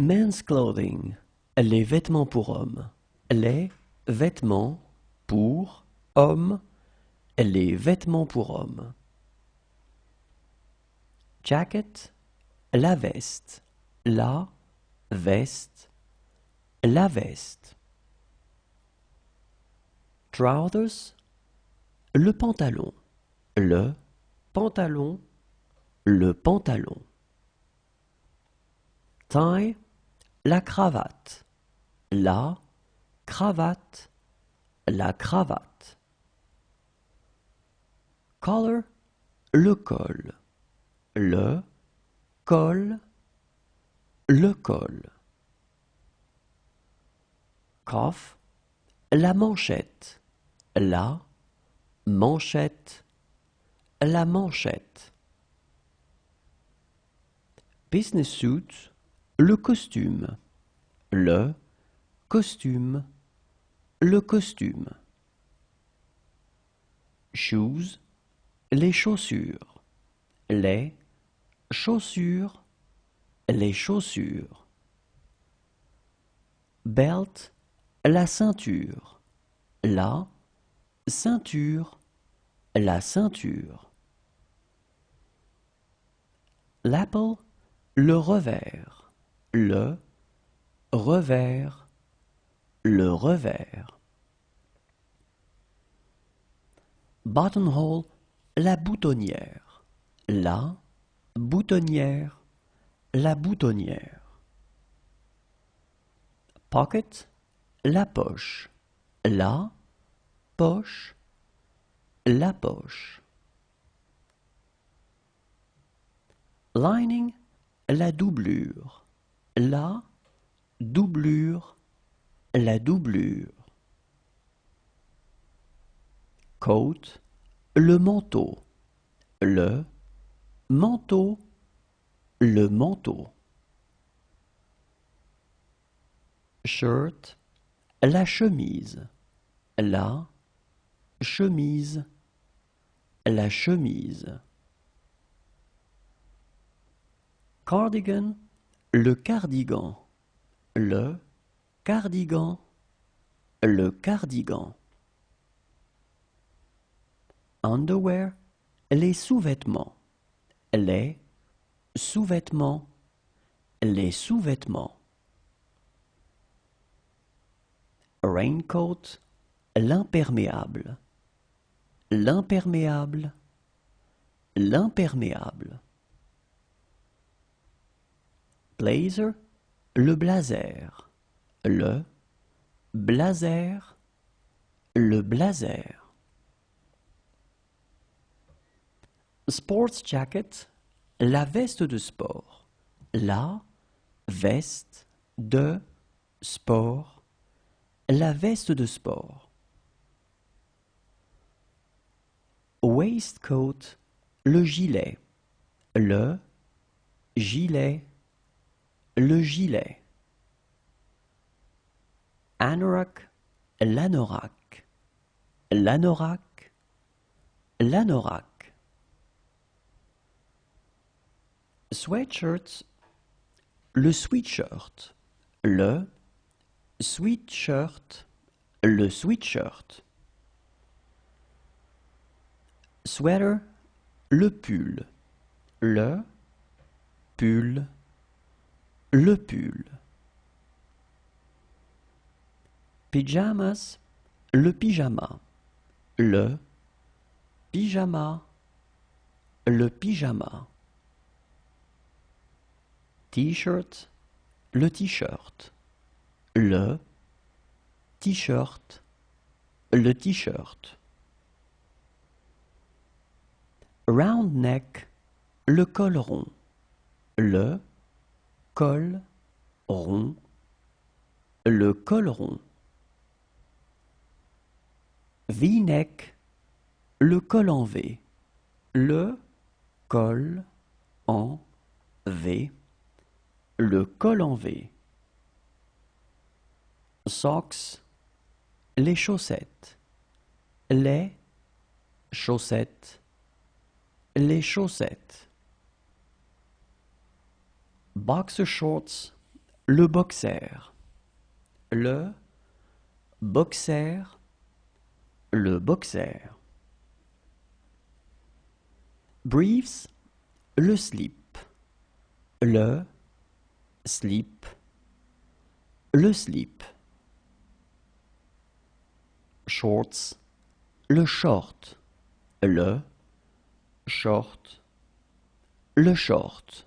Men's clothing, les vêtements pour hommes. Les vêtements pour hommes, les vêtements pour hommes. Jacket, la veste, la veste, la veste. Trousers, le pantalon, le pantalon, le pantalon. Tie, la cravate, la cravate, la cravate. Collar, le col, le col, le col. Cuff, la manchette, la manchette, la manchette. Business suit, le costume, le costume, le costume. Shoes, les chaussures, les chaussures, les chaussures. Belt, la ceinture, la ceinture, la ceinture. Lapel, le revers, le revers, le revers. Buttonhole, la boutonnière, la boutonnière, la boutonnière. Pocket, la poche, la poche, la poche. Lining, la doublure, la doublure, la doublure. Coat, le manteau, le manteau, le manteau. Shirt, la chemise, la chemise, la chemise. Cardigan, le cardigan, le cardigan, le cardigan. Underwear, les sous-vêtements, les sous-vêtements, les sous-vêtements. Raincoat, l'imperméable, l'imperméable, l'imperméable. Blazer, le blazer, le blazer, le blazer. Sports jacket, la veste de sport, la veste de sport, la veste de sport. Waistcoat, le gilet, le gilet, le gilet. Anorak, l'anorak, l'anorak, l'anorak. Sweatshirts, le sweatshirt, le sweatshirt, le sweatshirt. Sweater, le pull, le pull, le pull. Pyjamas, le pyjama, le pyjama, le pyjama. T-shirt, le t-shirt, le t-shirt, le t-shirt. Round neck, le col rond, le col rond, le col rond. V-neck, le col en V, le col en V, le col en V. Socks, les chaussettes, les chaussettes, les chaussettes. Boxer shorts, le boxer, le boxer, le boxer. Briefs, le slip, le slip, le slip. Shorts, le short, le short, le short.